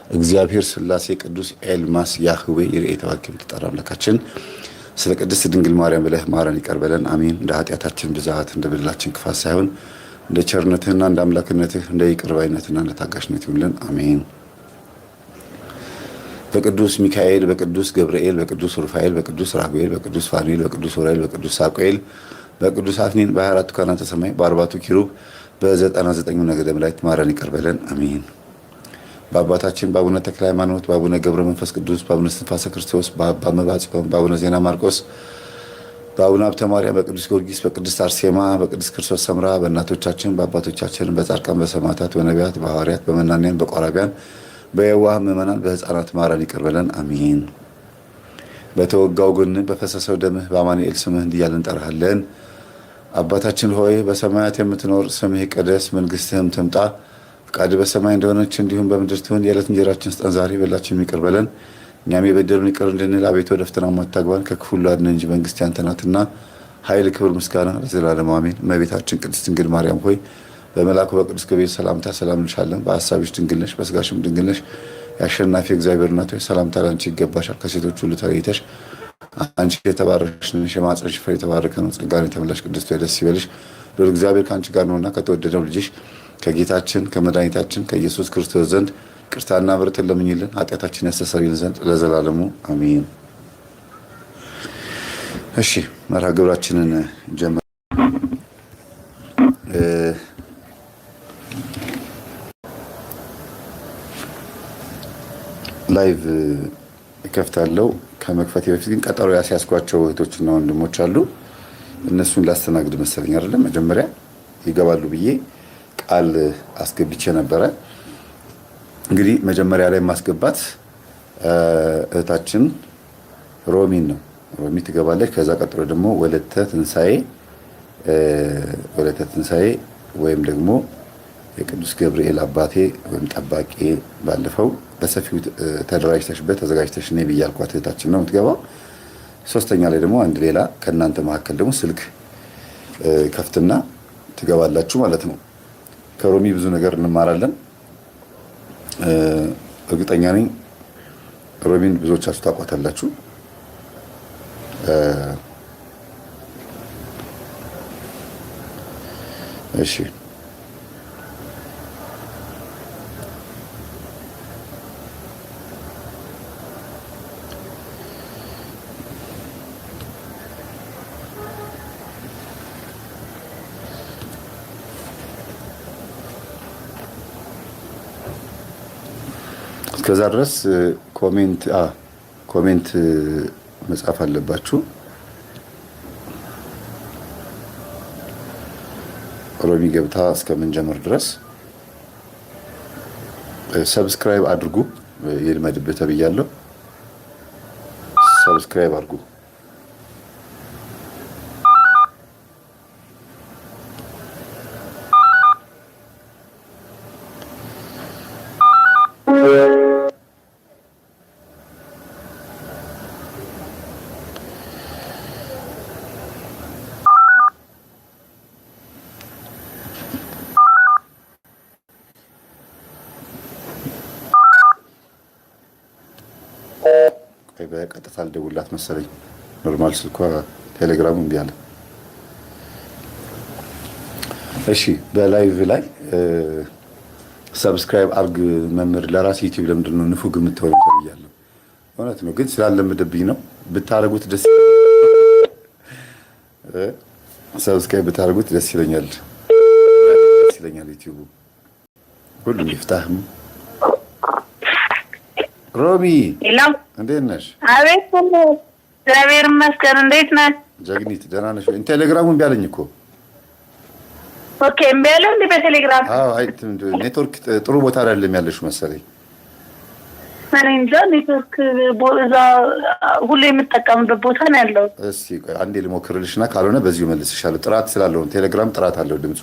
እግዚአብሔር ሥላሴ ቅዱስ ኤልማስ ያህዌ ይርኤ ተባረክ ተጠራ አምላካችን ስለ ቅድስት ድንግል ማርያም ብለህ ማረን ይቅር በለን አሜን። እንደ ኃጢአታችን ብዛት እንደ በደላችን ክፋት ሳይሆን እንደ ቸርነትህና እንደ አምላክነትህ እንደ ይቅር ባይነትና እንደ ታጋሽነት ይሁንልን አሜን። በቅዱስ ሚካኤል በቅዱስ ገብርኤል በቅዱስ ሩፋኤል በቅዱስ ራጉኤል በቅዱስ ፋኑኤል በቅዱስ ኡራኤል በቅዱስ ሳቁኤል በቅዱስ አፍኒን በ24ቱ ካህናተ ሰማይ በ40ቱ ኪሩብ በ99ኙ ነገደ መላእክት ማረን ይቅር በለን አሜን። በአባታችን በአቡነ ተክለ ሃይማኖት በአቡነ ገብረ መንፈስ ቅዱስ በአቡነ እስትንፋሰ ክርስቶስ በአባ መብዓ ጽዮን በአቡነ ዜና ማርቆስ በአቡነ ሀብተ ማርያም በቅዱስ ጊዮርጊስ በቅድስት አርሴማ በቅዱስ ክርስቶስ ሰምራ በእናቶቻችን በአባቶቻችን በጻድቃን በሰማዕታት በነቢያት በሐዋርያት በመናንያን በቆራቢያን በየዋህ ምእመናን በሕፃናት ማረን ይቅር በለን አሜን። በተወጋው ጎን በፈሰሰው ደምህ በአማኑኤል ስምህ እንዲህ እያልን እንጠራሃለን። አባታችን ሆይ በሰማያት የምትኖር ስምህ ይቀደስ፣ መንግስትህም ትምጣ፣ ፈቃድህ በሰማይ እንደሆነች እንዲሁም በምድር ትሁን። የዕለት እንጀራችንን ስጠን ዛሬ፣ በደላችንን ይቅር በለን እኛም የበደሉንን ይቅር እንድንል፣ አቤቱ ወደ ፈተና አታግባን ከክፉ ሁሉ አድነን እንጂ መንግስት ያንተ ናትና ኃይል፣ ክብር፣ ምስጋና ለዘላለሙ አሜን። እመቤታችን ቅድስት ድንግል ማርያም ሆይ በመልአኩ በቅዱስ ገብርኤል ሰላምታ ሰላም እንልሻለን። በሐሳብሽ ድንግል ነሽ፣ በሥጋሽም ድንግል ነሽ። የአሸናፊ እግዚአብሔር እናት ሆይ ሰላምታ ላንቺ ይገባሻል። ከሴቶች ሁሉ ተለይተሽ አንቺ የተባረክሽ ነሽ፣ የማኅፀንሽ ፍሬ የተባረከ ነው። ጸጋን የተመላሽ ቅድስት ሆይ ደስ ይበልሽ፣ ልዑል እግዚአብሔር ከአንቺ ጋር ነውና ከተወደደው ልጅሽ ከጌታችን ከመድኃኒታችን ከኢየሱስ ክርስቶስ ዘንድ ይቅርታና ምሕረትን ለምኝልን ኃጢአታችን ያስተሰርይልን ዘንድ ለዘላለሙ አሜን። እሺ መርሃ ግብራችንን ጀምር ላይቭ እከፍታለሁ። ከመክፈቴ በፊት ግን ቀጠሮ ያስያዝኳቸው እህቶችና ወንድሞች አሉ። እነሱን ላስተናግድ መሰለኝ አይደለም። መጀመሪያ ይገባሉ ብዬ ቃል አስገብቼ ነበረ። እንግዲህ መጀመሪያ ላይ ማስገባት እህታችን ሮሚን ነው። ሮሚ ትገባለች። ከዛ ቀጥሎ ደግሞ ወለተ ትንሳኤ ወይም ደግሞ የቅዱስ ገብርኤል አባቴ ወይም ጠባቂ ባለፈው በሰፊው ተደራጅተሽበት ተዘጋጅተሽ ነይ ብያልኳት እህታችን ነው የምትገባው። ሶስተኛ ላይ ደግሞ አንድ ሌላ ከእናንተ መካከል ደግሞ ስልክ ከፍትና ትገባላችሁ ማለት ነው። ከሮሚ ብዙ ነገር እንማራለን። እርግጠኛ ነኝ ሮሚን ብዙዎቻችሁ ታውቋታላችሁ። እሺ እስከዛ ድረስ ኮሜንት መጻፍ አለባችሁ። ሮሚ ገብታ እስከምንጀምር ድረስ ሰብስክራይብ አድርጉ። ይልመድብህ ተብያለሁ። ሰብስክራይብ አድርጉ። በቀጥታ አልደውላት መሰለኝ። ኖርማል ስልኳ ቴሌግራሙ እምቢ አለ። እሺ በላይቭ ላይ ሰብስክራይብ አርግ መምህር ለራስ ዩቲዩብ ለምንድን ነው ንፉግ የምትሆነው ተብያለሁ። እውነት ነው ግን ስላለምድብኝ ነው። ብታረጉት ደስ ሰብስክራይብ ብታረጉት ደስ ይለኛል። ዩቲዩብ ሁሉም ይፍታህም። ሮሚ እንዴት ነሽ? አቤት እግዚአብሔር ይመስገን። እንዴት ነሽ? ጀግኒት ደህና ነሽ? ቴሌግራሙ እምቢ አለኝ እኮ። ኦኬ እምቢ አለው እንዴ በቴሌግራም? አዎ አይ ኔትወርክ ጥሩ ቦታ አይደለም ያለሽ መሰለኝ። እኔ እንጃ ኔትወርክ እዛ ሁሌ የምጠቀምበት ቦታ ነው ያለው። እስኪ አንዴ ልሞክርልሽና ካልሆነ በዚሁ መልስሻለሁ። ጥራት ስላለው ቴሌግራም ጥራት አለው ድምፁ።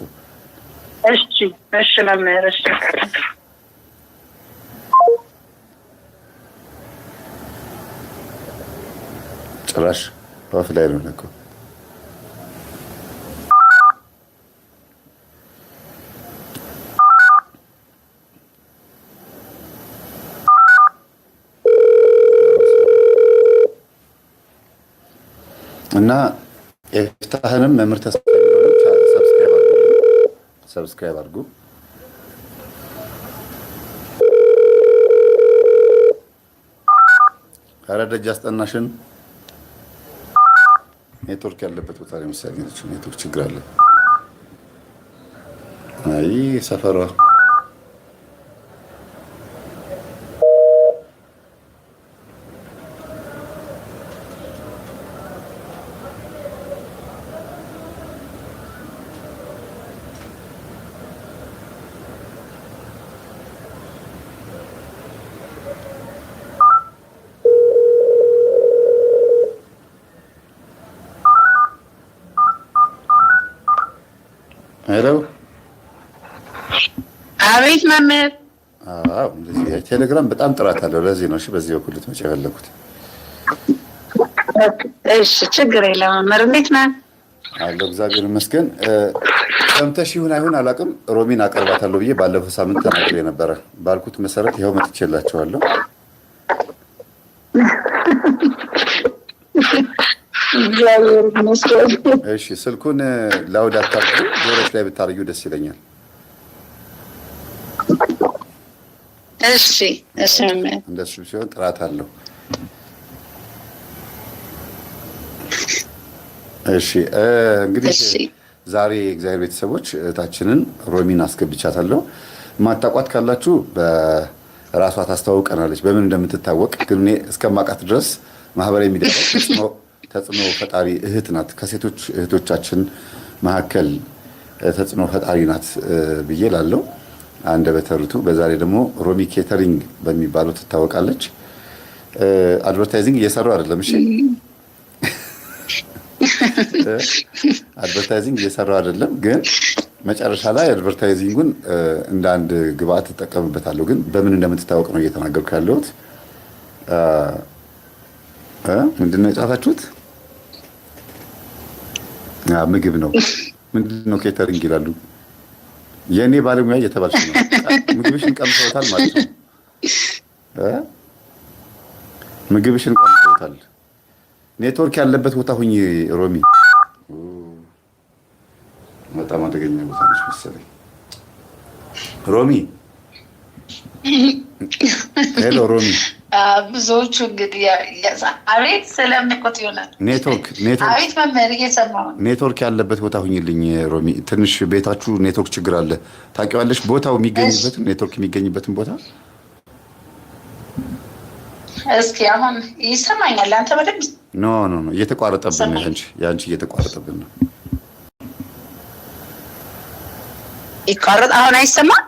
እሺ መምህር እሺ። ጭራሽ ኦፍ ላይ ነው እኮ። እና ኤፍታህንም መምህር ተስፋ ሰብስክራይብ አድርጉ። ኧረ ደጅ አስጠናሽን። ኔትወርክ ያለበት ቦታ ላይ ምሳሌ ኔትወርክ ችግር አለ። አይ ሰፈሯ ሄሎ። አቤት መምህር። አዎ እንደዚህ ቴሌግራም በጣም ጥራት አለው። ለዚህ ነው እሺ፣ በዚህ በኩል ልትመጪ የፈለኩት። እሺ ችግር የለም መምህር። እንዴት ነህ? አለሁ እግዚአብሔር ይመስገን። ሰምተሽ ይሁን አይሁን አላውቅም፣ ሮሚን አቀርባታለሁ ብዬ ባለፈው ሳምንት ተናግሬ ነበረ። ባልኩት መሰረት ይኸው መጥቼላችኋለሁ። እሺ ስልኩን ላውድ አታርጉ፣ ጆሮች ላይ ብታርጊው ደስ ይለኛል። እሺ እሺ መምህር። እንደሱ ሲሆን ጥራት አለው። እሺ እንግዲህ ዛሬ እግዚአብሔር ቤተሰቦች እህታችንን ሮሚን አስገብቻታለሁ። ማታቋት ካላችሁ በራሷ ታስተዋውቀናለች በምን እንደምትታወቅ። ግን እኔ እስከማውቃት ድረስ ማህበራዊ ሚዲያ ተጽዕኖ ፈጣሪ እህት ናት። ከሴቶች እህቶቻችን መካከል ተጽዕኖ ፈጣሪ ናት ብዬ ላለው አንደበተ ርቱዕ። በዛ ላይ ደግሞ ሮሚ ኬተሪንግ በሚባለው ትታወቃለች። አድቨርታይዚንግ እየሰራው አይደለም። እሺ አድቨርታይዚንግ እየሰራው አይደለም፣ ግን መጨረሻ ላይ አድቨርታይዚንጉን እንደ አንድ ግብአት ትጠቀምበታለሁ። ግን በምን እንደምትታወቅ ነው እየተናገርኩ ያለሁት። ምንድነው የጻፋችሁት? ምግብ ነው። ምንድነው ኬተሪንግ ይላሉ። የእኔ ባለሙያ እየተባልሽ ነው። ምግብሽን ቀምሰውታል ማለት ነው። ምግብሽን ቀምሰውታል። ኔትወርክ ያለበት ቦታ ሁኚ ሮሚ። በጣም አደገኛ ቦታ ነች መሰለኝ ሮሚ። ሄሎ ሮሚ። ብዙዎቹ እንግዲህ አቤት ስለምቆት ይሆናል። አቤት መምህር እየሰማሁ ነው። ኔትወርክ ያለበት ቦታ ሁኝልኝ ሮሚ። ትንሽ ቤታችሁ ኔትወርክ ችግር አለ። ታውቂዋለሽ ቦታው የሚገኝበትን ኔትወርክ የሚገኝበትን ቦታ። እስኪ አሁን ይሰማኛል? አንተ በደንብ ኖ እየተቋረጠብን ነው። ያንቺ እየተቋረጠብን ነው። ይቋረጥ። አሁን አይሰማም?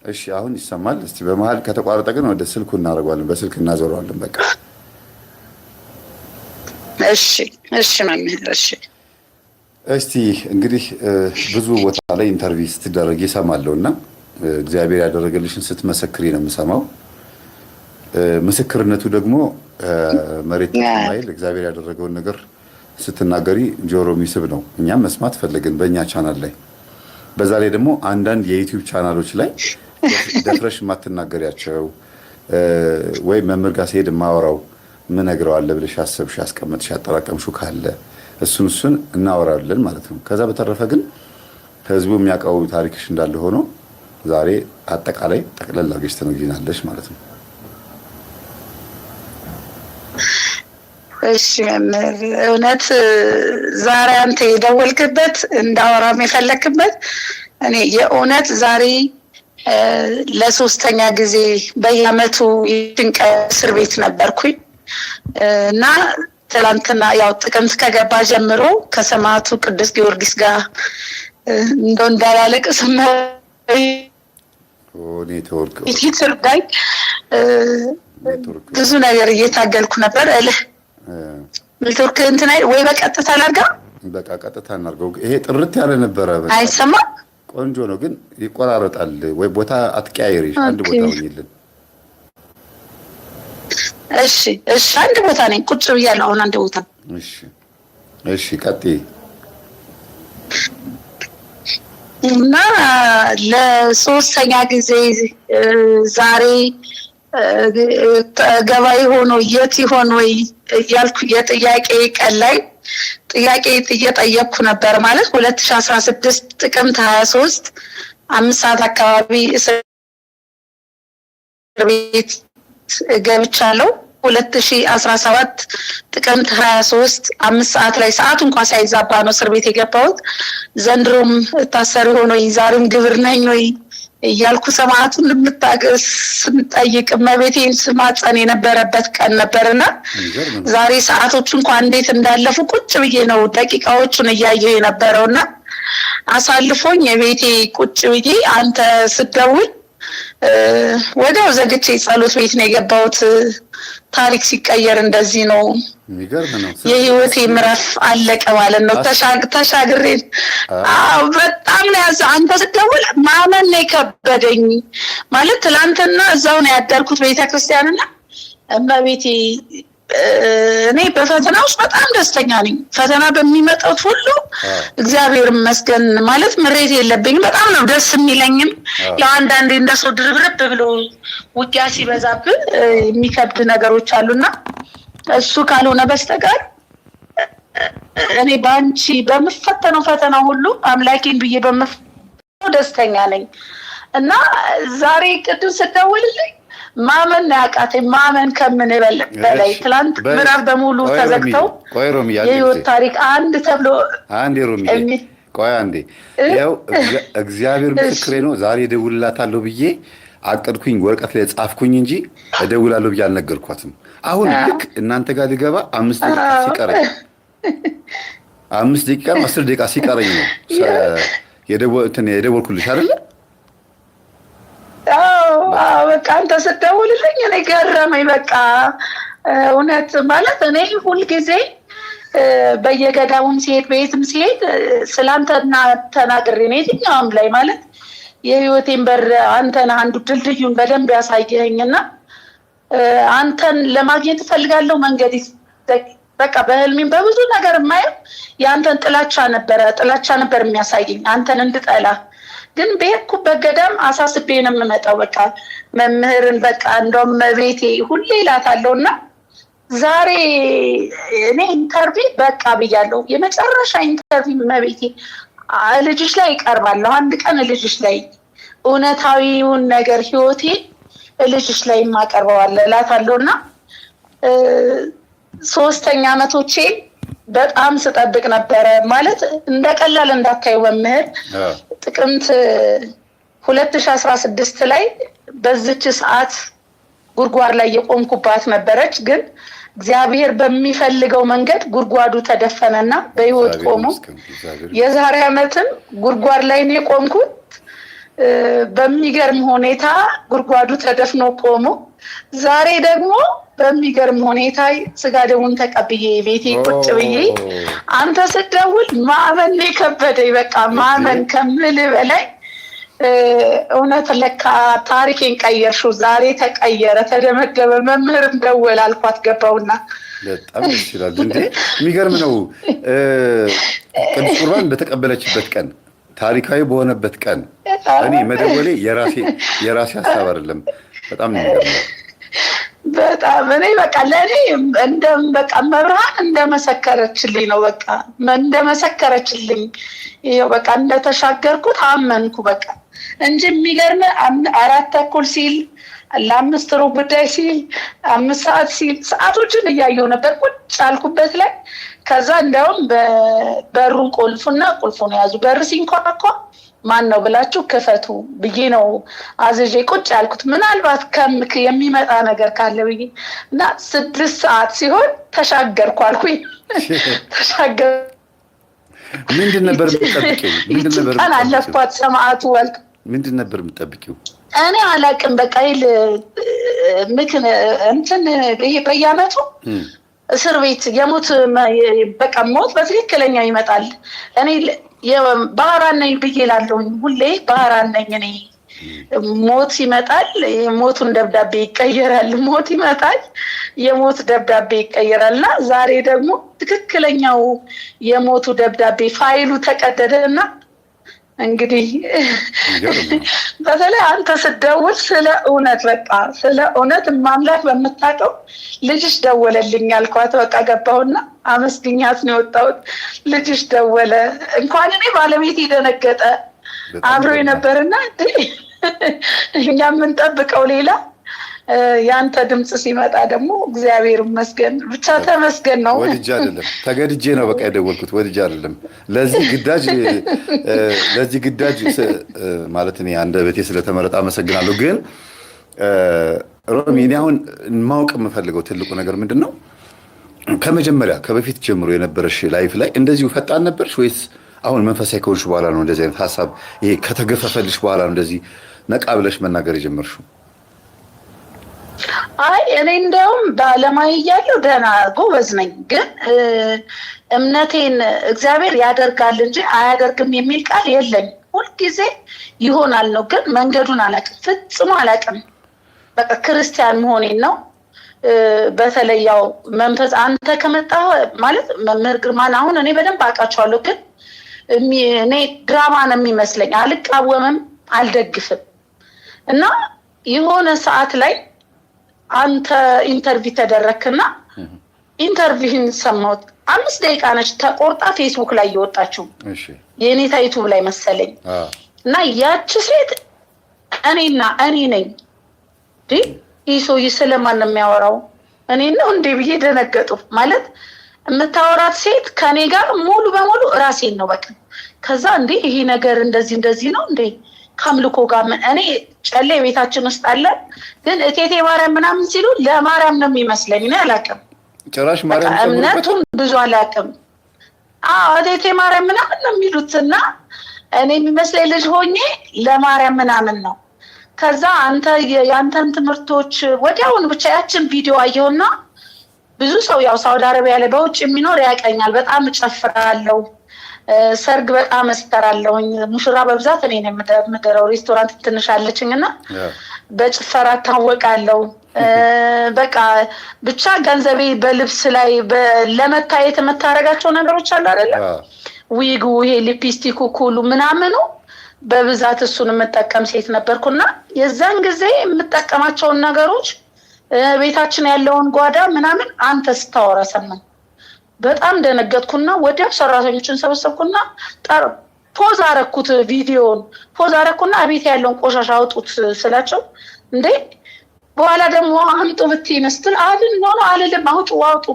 እሺ አሁን ይሰማል። እስቲ በመሀል ከተቋረጠ ግን ወደ ስልኩ እናደርገዋለን። በስልክ እናዞረዋለን። በቃ እሺ መምህር። እስቲ እንግዲህ ብዙ ቦታ ላይ ኢንተርቪው ስትደረግ ይሰማለሁ እና እግዚአብሔር ያደረገልሽን ስትመሰክሪ ነው የምሰማው። ምስክርነቱ ደግሞ መሬት ማይል እግዚአብሔር ያደረገውን ነገር ስትናገሪ ጆሮ የሚስብ ነው። እኛም መስማት ፈለግን በእኛ ቻናል ላይ። በዛ ላይ ደግሞ አንዳንድ የዩቲዩብ ቻናሎች ላይ ደፍረሽ የማትናገሪያቸው ወይ መምህር ጋር ሲሄድ የማወራው ምን እነግረዋለሁ ብለሽ አሰብሽ ያስቀመጥሽ ያጠራቀምሽው ካለ እሱን እናወራለን ማለት ነው። ከዛ በተረፈ ግን ህዝቡ የሚያውቀው ታሪክሽ እንዳለ ሆኖ ዛሬ አጠቃላይ ጠቅለል አድርገሽ ትነግሪናለሽ ማለት ነው። እሺ መምህር፣ እውነት ዛሬ አንተ የደወልክበት እንዳወራም የፈለክበት እኔ የእውነት ዛሬ ለሶስተኛ ጊዜ በየዓመቱ የጭንቀ እስር ቤት ነበርኩኝ እና ትላንትና ያው ጥቅምት ከገባ ጀምሮ ከሰማዕቱ ቅዱስ ጊዮርጊስ ጋር እንዳላለቅስ ትርዳኝ ብዙ ነገር እየታገልኩ ነበር። ኔትወርክ እንትን ወይ በቀጥታ ላድርጋ? በቃ ቀጥታ እናድርገው። ይሄ ጥርት ያለ ነበረ። አይሰማም? ቆንጆ ነው፣ ግን ይቆራረጣል። ወይ ቦታ አትቀያየሪ፣ አንድ ቦታ ሆኝልን። እሺ አንድ ቦታ ነኝ፣ ቁጭ ብያለሁ አሁን አንድ ቦታ። እሺ ቀጥይ። እና ለሶስተኛ ጊዜ ዛሬ ገባይ ሆኖ የት ይሆን ወይ እያልኩ የጥያቄ ቀን ላይ ጥያቄ እየጠየቅኩ ነበር። ማለት 2016 ጥቅምት 23 5 ሰዓት አካባቢ እስር ቤት ገብቻለሁ። 2017 ጥቅምት 23 5 ሰዓት ላይ ሰዓቱ እንኳን ሳይዛባ ነው እስር ቤት የገባሁት። ዘንድሮም ታሰሪ ሆኖ ዛሬም ግብር ነኝ ወይ እያልኩ ሰማዕቱን ልምታገስ ስንጠይቅ እመቤቴን ስማጸን የነበረበት ቀን ነበርና ዛሬ ሰዓቶቹ እንኳን እንዴት እንዳለፉ ቁጭ ብዬ ነው ደቂቃዎቹን እያየሁ የነበረውና አሳልፎኝ የቤቴ ቁጭ ብዬ አንተ ስትደውል ወዲያው ዘግቼ ጸሎት ቤት ነው የገባሁት። ታሪክ ሲቀየር እንደዚህ ነው። የሚገርም ነው። የህይወቴ ምዕራፍ አለቀ ማለት ነው። ተሻግሬ በጣም ነው ያዘ። አንተ ስትደውል ማመን ነው የከበደኝ። ማለት ትላንትና እዛው ነው ያደርኩት ቤተክርስቲያንና እመቤቴ እኔ በፈተና ውስጥ በጣም ደስተኛ ነኝ። ፈተና በሚመጣው ሁሉ እግዚአብሔር ይመስገን ማለት ምሬት የለብኝም። በጣም ነው ደስ የሚለኝም። ያው አንዳንዴ እንደሰው ድርብርብ ብሎ ውጊያ ሲበዛብን የሚከብድ ነገሮች አሉና እሱ ካልሆነ በስተቀር እኔ ባንቺ በመፈተነው ፈተና ሁሉ አምላኬን ብዬ በመፈተነው ደስተኛ ነኝ እና ዛሬ ቅዱስ ስትደውልልኝ ማመን ያቃተኝ ማመን ከምን በላይ ትላንት ምዕራፍ በሙሉ ተዘግተው የህይወት ታሪክ አንድ ተብሎ አንዴ ሮሚ ቆይ አንዴ ያው እግዚአብሔር ምስክሬ ነው። ዛሬ እደውልላታለሁ ብዬ አቀድኩኝ ወረቀት ላይ ጻፍኩኝ እንጂ እደውላለሁ ብዬ አልነገርኳትም። አሁን ልክ እናንተ ጋር ልገባ 5 ደቂቃ ሲቀረኝ 5 ደቂቃ 10 ደቂቃ ሲቀረኝ ነው የደወልኩልሽ አይደለ? በቃ አንተ ስትደውልልኝ እኔ ገረመኝ። በቃ እውነት ማለት እኔ ሁልጊዜ በየገዳሙም ሲሄድ በየትም ሲሄድ ስላንተና ተናግሬ ነው የትኛውም ላይ ማለት የህይወቴን በር አንተን አንዱ ድልድዩን በደንብ ያሳየኸኝና አንተን ለማግኘት እፈልጋለሁ። መንገድ በቃ በህልሜም በብዙ ነገር የማየው የአንተን ጥላቻ ነበር የሚያሳየኝ አንተን እንድጠላ። ግን በሄድኩበት ገዳም አሳስቤ ነው የምመጣው። በቃ መምህርን በቃ እንደውም ቤቴ ሁሌ እላታለሁና ዛሬ እኔ ኢንተርቪው በቃ ብያለሁ። የመጨረሻ ኢንተርቪው መቤቴ ልጅሽ ላይ ይቀርባለሁ። አንድ ቀን ልጅሽ ላይ እውነታዊውን ነገር ህይወቴ ልጅሽ ላይ ማቀርበዋለሁ እላታለሁና 3ኛ ዓመቶቼ በጣም ስጠብቅ ነበረ። ማለት እንደቀላል እንዳታዩ መምህር ጥቅምት 2016 ላይ በዚች ሰዓት ጉድጓድ ላይ የቆምኩባት ነበረች። ግን እግዚአብሔር በሚፈልገው መንገድ ጉድጓዱ ተደፈነና በህይወት ቆሞ የዛሬ ዓመትም ጉድጓድ ላይ ነው የቆምኩት። በሚገርም ሁኔታ ጉድጓዱ ተደፍኖ ቆሞ ዛሬ ደግሞ በሚገርም ሁኔታ ስጋ ደሙን ተቀብዬ ቤቴ ቁጭ ብዬ አንተ ስትደውል ማመን የከበደኝ በቃ ማመን ከምል በላይ እውነት ለካ ታሪኬን ቀየርሽው። ዛሬ ተቀየረ፣ ተደመደመ። መምህርም ደወል አልኳት ገባውና በጣም ደስ ይላል። እንዴ የሚገርም ነው። ቅዱስ ቁርባን በተቀበለችበት ቀን ታሪካዊ በሆነበት ቀን እኔ መደወሌ የራሴ ሀሳብ አይደለም። በጣም ነው የሚገርመው። በጣም እኔ በቃ ለኔ በቃ መብርሃን እንደመሰከረችልኝ ነው። በቃ እንደመሰከረችልኝ ይሄው በቃ እንደተሻገርኩት አመንኩ በቃ እንጂ የሚገርም 4:30 ሲል ለ5 ሩብ ጉዳይ ሲል 5 ሰዓት ሲል ሰዓቶችን እያየሁ ነበር ቁጭ አልኩበት ላይ። ከዛ እንደውም በሩን ቁልፉን ያዙ። በር ሲንኳኳ ማን ነው ብላችሁ ክፈቱ ብዬ ነው አዝዤ ቁጭ ያልኩት። ምናልባት የሚመጣ ነገር ካለ ብዬ እና 6 ሰዓት ሲሆን ተሻገርኩ አልኩኝ። ተሻገር ምንድን ነበር የምትጠብቂው? ቀን አለፍኳት። ሰማዕቱ ወልቅ ምንድን ነበር የምትጠብቂው? እኔ አላውቅም። በቃ ይሄ በየዓመቱ እስር ቤት የሞት በቃ ሞት በትክክለኛ ይመጣል። እኔ ባህራን ነኝ ብዬ እላለሁ ሁሌ ባህራን ነኝ እኔ። ሞት ይመጣል፣ የሞቱን ደብዳቤ ይቀየራል። ሞት ይመጣል፣ የሞት ደብዳቤ ይቀየራልና ዛሬ ደግሞ ትክክለኛው የሞቱ ደብዳቤ ፋይሉ ተቀደደና እንግዲህ በተለይ አንተ ስትደውል ስለ እውነት በቃ ስለ እውነት ማምላክ በምታውቀው ልጅሽ ደወለልኝ አልኳት። በቃ ገባሁና አመስግኛት ነው የወጣሁት። ልጅሽ ደወለ። እንኳን እኔ ባለቤት ደነገጠ። አብሮ የነበርና እኛ የምንጠብቀው ሌላ ያንተ ድምጽ ሲመጣ ደግሞ እግዚአብሔር ይመስገን ብቻ ተመስገን ነው። ወድጄ አይደለም ተገድጄ ነው በቃ የደወልኩት። ወድጄ አይደለም ለዚህ ግዳጅ ማለት እኔ አንደበቴ ስለተመረጠ አመሰግናለሁ። ግን ሮሚ እኔ አሁን ማወቅ የምፈልገው ትልቁ ነገር ምንድን ነው? ከመጀመሪያ ከበፊት ጀምሮ የነበረሽ ላይፍ ላይ እንደዚሁ ፈጣን ነበርሽ ወይስ አሁን መንፈሳዊ ከሆንሽ በኋላ ነው እንደዚህ አይነት ሀሳብ ይሄ ከተገፈፈልሽ በኋላ ነው እንደዚህ ነቃ ብለሽ መናገር የጀመርሽው? አይ እኔ እንደውም በዓለማዊ እያለሁ ደህና ጎበዝ ነኝ። ግን እምነቴን እግዚአብሔር ያደርጋል እንጂ አያደርግም የሚል ቃል የለኝም። ሁልጊዜ ይሆናል ነው፣ ግን መንገዱን አላውቅም፣ ፍጽሞ አላውቅም። በቃ ክርስቲያን መሆኔን ነው። በተለይ ያው መንፈስ አንተ ከመጣ ማለት መምህር ግርማን አሁን እኔ በደንብ አውቃቸዋለሁ። ግን እኔ ድራማ ነው የሚመስለኝ። አልቃወምም፣ አልደግፍም። እና የሆነ ሰዓት ላይ አንተ ኢንተርቪው ተደረክና ኢንተርቪውን ሰማሁት። 5 ደቂቃ ነች ተቆርጣ ፌስቡክ ላይ እየወጣችው የኔታ ዩቲዩብ ላይ መሰለኝ። እና ያቺ ሴት እኔ ነኝ ይህ ሰውዬ ስለማን ነው የሚያወራው? እኔ ነው እንዴ ብዬ ደነገጡ። ማለት የምታወራት ሴት ከኔ ጋር ሙሉ በሙሉ ራሴን ነው በቃ። ከዛ እንዴ ይሄ ነገር እንደዚህ ነው እንዴ ከአምልኮ ጋር ምን እኔ ጨሌ ቤታችን ውስጥ አለ። ግን እቴቴ ማርያም ምናምን ሲሉ ለማርያም ነው የሚመስለኝ። እኔ አላውቅም ጭራሽ ማርያም እምነቱን ብዙ አላውቅም። እቴቴ ማርያም ምናምን ነው የሚሉትና እኔ የሚመስለኝ ልጅ ሆኜ ለማርያም ምናምን ነው። ከዛ የአንተን ትምህርቶች ወዲያውኑ ብቻ ያችን ቪዲዮ አየሁና ብዙ ሰው ያው ሳውዲ አረቢያ ላይ በውጭ የሚኖር ያቀኛል። በጣም እጨፍራለሁ፣ ሰርግ በጣም እሰራለሁኝ። ሙሽራ በብዛት እኔ ነኝ የምደረው። ሬስቶራንት ትንሽ አለችኝና በጭፈራ ታወቃለሁ። በቃ ብቻ ገንዘቤ በልብስ ላይ ለመታየት የምታረጋቸው ነገሮች አሉ አይደለ? ዊጉ፣ ይሄ ሊፕስቲኩ፣ ኩሉ ምናምኑ በብዛት እሱን የምጠቀም ሴት ነበርኩና የዛን ጊዜ የምጠቀማቸውን ነገሮች ቤታችን ያለውን ጓዳ ምናምን አንተ ስታወራ ሰማኝ። በጣም ደነገጥኩና ወዲያው ሰራተኞችን ሰበሰብኩና ፖዝ አረኩት፣ ቪዲዮውን ፖዝ አረኩና ቤት ያለውን ቆሻሻ አውጡት ስላቸው እንዴ በኋላ ደግሞ አምጡ ብትይ መስል አልን ነው አልልም፣ አውጡ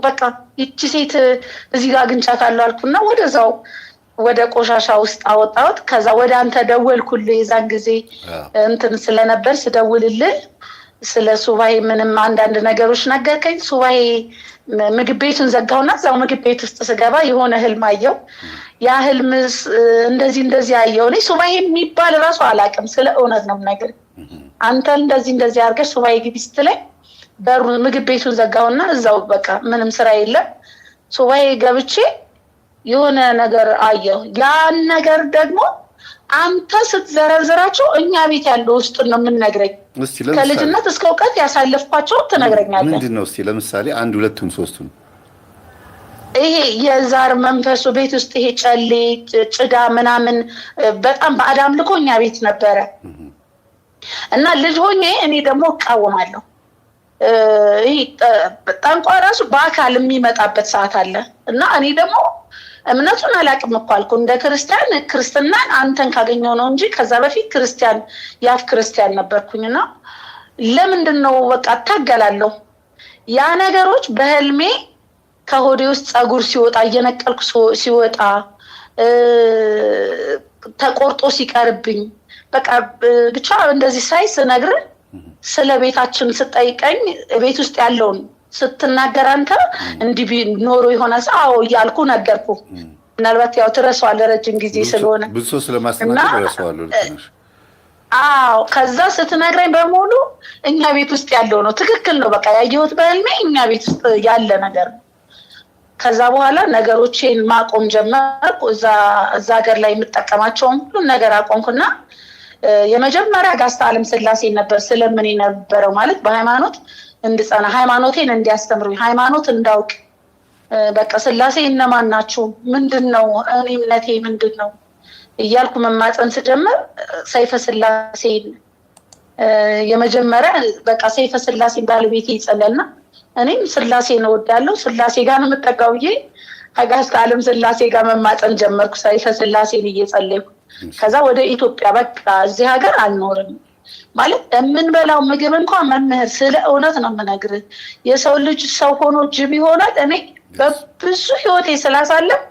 በቃ ይቺ ሴት እዚህ ጋር አግኝቻታለሁ አልኩና ወደዛው ወደ ቆሻሻ ውስጥ አወጣሁት። ከዛ ወደ አንተ ደወልኩልህ። የዛን ጊዜ እንትን ስለነበር ስደውልልህ ስለ ሱባኤ ምንም አንዳንድ ነገሮች ነገርከኝ። ሱባኤ ምግብ ቤቱን ዘጋውና እዛው ምግብ ቤት ውስጥ ስገባ የሆነ ህልም አየሁ። ያ ህልም እንደዚህ አየሁ። እኔ ሱባኤ የሚባል እራሱ አላውቅም። ስለ እውነት ነው የምነግርህ። አንተ እንደዚህ አድርገሽ ሱባኤ ግቢ ስትለኝ በሩ ምግብ ቤቱን ዘጋውና እዛው በቃ ምንም ስራ የለም ሱባኤ ገብቼ የሆነ ነገር አየሁ። ያን ነገር ደግሞ አንተ ስትዘረዝራቸው እኛ ቤት ያለው ውስጥ ነው የምንነግረኝ። ከልጅነት እስከ እውቀት ያሳለፍኳቸው ትነግረኛለህ። ምንድን ነው እስቲ ለምሳሌ 1 2 3? ይሄ የዛር መንፈሱ ቤት ውስጥ ይሄ ጨሌ ጭዳ ምናምን በጣም ባዕድ አምልኮ እኛ ቤት ነበረ እና ልጅ ሆኜ እኔ ደግሞ እቃወማለሁ። ይሄ ጠንቋይ ራሱ በአካል የሚመጣበት ሰዓት አለ እና እኔ ደግሞ እምነቱን አላውቅም እኮ አልኩ። እንደ ክርስትናን አንተን ካገኘው ነው እንጂ ከዛ በፊት ክርስቲያን ያፍ ክርስቲያን ነበርኩኝና ለምንድን ነው በቃ እታገላለሁ። ያ ነገሮች በህልሜ ከሆዴ ውስጥ ፀጉር ሲወጣ እየነቀልኩ ሲወጣ ተቆርጦ ሲቀርብኝ በቃ ብቻ እንደዚህ ሳይስ ነግር ስለ ቤታችን ስጠይቀኝ ቤት ውስጥ ያለውን ስትናገር አንተ እንዲህ ኖሮ የሆነ ሰው እያልኩ ነገርኩ። ምናልባት ያው ትረሳዋለህ ረጅም ጊዜ ስለሆነ ብዙ ሰው ስለማስተናገር ትረሳዋለህ። ከዛ ስትነግረኝ በሙሉ እኛ ቤት ውስጥ ያለው ነው። ትክክል ነው። በቃ ያየሁት በህልሜ እኛ ቤት ውስጥ ያለ ነገር። ከዛ በኋላ ነገሮቼን ማቆም ጀመርኩ። እዛ ሀገር ላይ የምጠቀማቸውን ሁሉን ነገር አቆምኩና የመጀመሪያ ጋስታ ዓለም ስላሴ ነበር ስለምን የነበረው ማለት በሃይማኖት እንድጸና ሃይማኖቴን እንዲያስተምሩኝ ሃይማኖት እንዳውቅ በቃ ስላሴ እነማን ናቸው ምንድነው እኔ እምነቴ ምንድነው እያልኩ መማፀን ስጀምር ሰይፈ ስላሴን የመጀመሪያ በቃ ሰይፈ ስላሴን ባለቤቴ ይጸለልና እኔም ስላሴን እወዳለሁ ስላሴ ጋር ነው የምጠጋው ብዬ አጋዕዝተ ዓለም ስላሴ ጋር መማፀን ጀመርኩ። ሰይፈ ስላሴን እየጸለይኩ ከዛ ወደ ኢትዮጵያ በቃ እዚህ ሀገር አልኖርም ማለት የምንበላው ምግብ እንኳን መምህር ስለ እውነት ነው የምነግርህ የሰው ልጅ ሰው ሆኖ ጅብ ይሆናል። እኔ በብዙ ህይወቴ ስላሳለፍ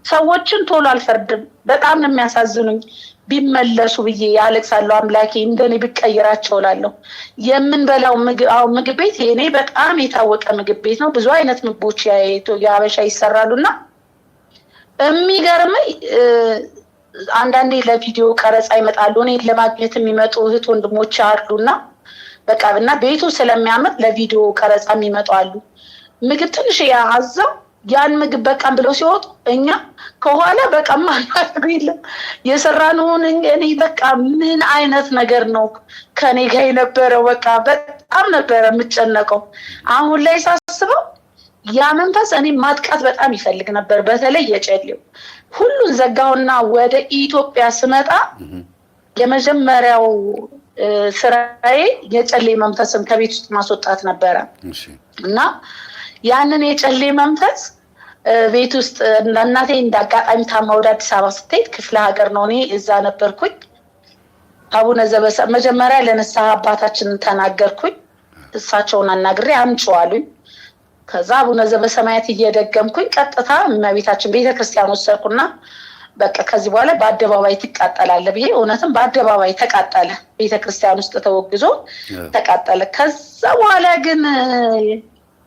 ሰዎችን ቶሎ አልፈርድም። በጣም ነው የሚያሳዝኑኝ። ቢመለሱ ብዬ ያለቅሳለሁ። አምላኬ እንደኔ ብቀይራቸው እላለሁ። የምንበላው ምግብ ቤት እኔ በጣም የታወቀ ምግብ ቤት ነው። ብዙ አይነት ምግቦች የሀበሻ ይሰራሉና የሚገርመኝ አንዳንዴ ለቪዲዮ ቀረጻ ይመጣሉ። እኔ ለማግኘት የሚመጡ እህት ወንድሞች አሉና በቃ እና ቤቱ ስለሚያምር ለቪዲዮ ቀረጻ የሚመጡ አሉ። ምግብ ትንሽ ያዘው ያን ምግብ በቃም ብለው ሲወጡ እኛ ከኋላ በቃ ማናገር የለም የሰራነውን እኔ በቃ ምን አይነት ነገር ነው ከኔ ጋር የነበረው በቃ በጣም ነበር የምጨነቀው። አሁን ላይ ሳስበው ያ መንፈስ እኔ ማጥቃት በጣም ይፈልግ ነበር። በተለይ የጨሌው ሁሉን ዘጋውና ወደ ኢትዮጵያ ስመጣ የመጀመሪያው ስራዬ የጨሌ መንፈስን ከቤት ውስጥ ማስወጣት ነበረ እና ያንን የጨሌ መንፈስ ቤት ውስጥ እናቴ እንዳጋጣሚ ታማ ወደ አዲስ አበባ ስትሄድ ክፍለ ሀገር ነው እኔ እዛ ነበርኩኝ። አቡነ ዘበሰማያት መጀመሪያ ለንስሐ አባታችንን ተናገርኩኝ። እሳቸውን አናግሬ አምጪው አሉኝ። ከዛ አቡነ ዘበሰማያት እየደገምኩኝ ቀጥታ እመቤታችን ቤተክርስቲያን ወሰድኩና በቃ ከዚህ በኋላ በአደባባይ ትቃጠላለህ ብዬ እውነትም በአደባባይ ተቃጠለ። ቤተክርስቲያን ውስጥ ተወግዞ ተቃጠለ። ከዛ በኋላ ግን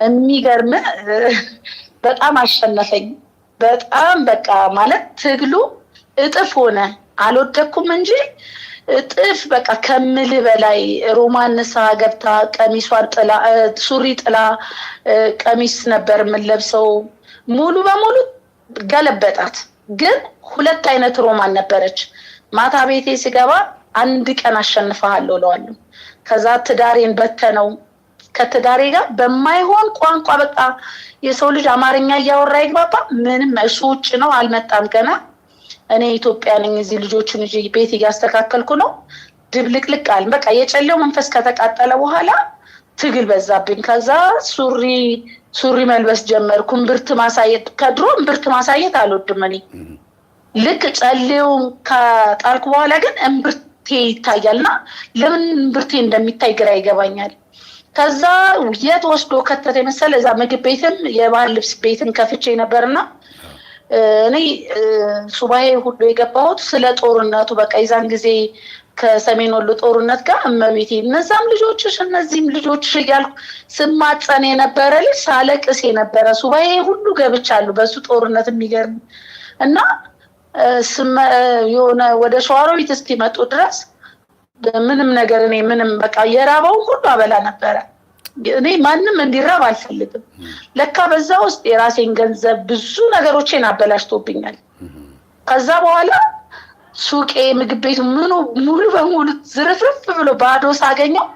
የሚገርም በጣም አሸነፈኝ። በጣም በቃ ማለት ትግሉ እጥፍ ሆነ። አልወደኩም እንጂ እጥፍ በቃ ከምልህ በላይ ሮማን ንስሐ ገብታ ቀሚሷን ጥላ ሱሪ ጥላ ቀሚስ ነበር የምንለብሰው ሙሉ በሙሉ ገለበጣት። ግን ሁለት አይነት ሮማን ነበረች። ማታ ቤቴ ሲገባ አንድ ቀን አሸንፈሃለሁ እለዋለሁ። ከዛ ትዳሬን በተነው። ከትዳሬ ጋር በማይሆን ቋንቋ በቃ የሰው ልጅ አማርኛ እያወራ ይግባባ ምንም እሱ ውጭ ነው አልመጣም ገና። እኔ ኢትዮጵያ ነኝ እዚህ ልጆቹን እዚህ ቤት እያስተካከልኩ ነው። ድብልቅልቅ አለ። በቃ የጨሌው መንፈስ ከተቃጠለ በኋላ ትግል በዛብኝ። ከዛ ሱሪ መልበስ ጀመርኩ። እምብርት ማሳየት ከድሮ እምብርት ማሳየት አልወድም እኔ። ልክ ጨሌው ከጣልኩ በኋላ ግን እምብርቴ ይታያልና ለምን እምብርቴ እንደሚታይ ግራ ይገባኛል። ከዛ የት ወስዶ ከተተ መሰለ እዛ ምግብ ቤትም የባህል ልብስ ቤትም ከፍቼ ነበርና እኔ ሱባኤ ሁሉ የገባሁት ስለ ጦርነቱ በቃ የዛን ጊዜ ከሰሜን ወሎ ጦርነት ጋር እመቤቴ እነዛም ልጆችሽ እነዚህም ልጆችሽ እያልኩ ስማጸን የነበረ ልጅ ሳለቅስ የነበረ ሱባኤ ሁሉ ገብቻለሁ በሱ ጦርነት። የሚገርም እና የሆነ ወደ ሸዋሮቢት እስኪመጡ ድረስ ምንም ነገር እኔ ምንም በቃ የራበው ሁሉ አበላ ነበረ። እኔ ማንም እንዲራብ አልፈልግም። ለካ በዛ ውስጥ የራሴን ገንዘብ ብዙ ነገሮችን አበላሽቶብኛል። ከዛ በኋላ ሱቄ ምግብ ቤቱ ምኑ ሙሉ በሙሉ ዝርፍርፍ ብሎ ባዶ ሳገኘው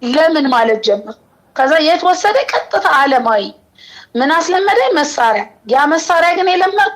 ለምን ማለት ጀመር። ከዛ የት ወሰደ? ቀጥታ ዓለማዊ ምን አስለመደኝ? መሳሪያ። ያ መሳሪያ ግን የለመድኩ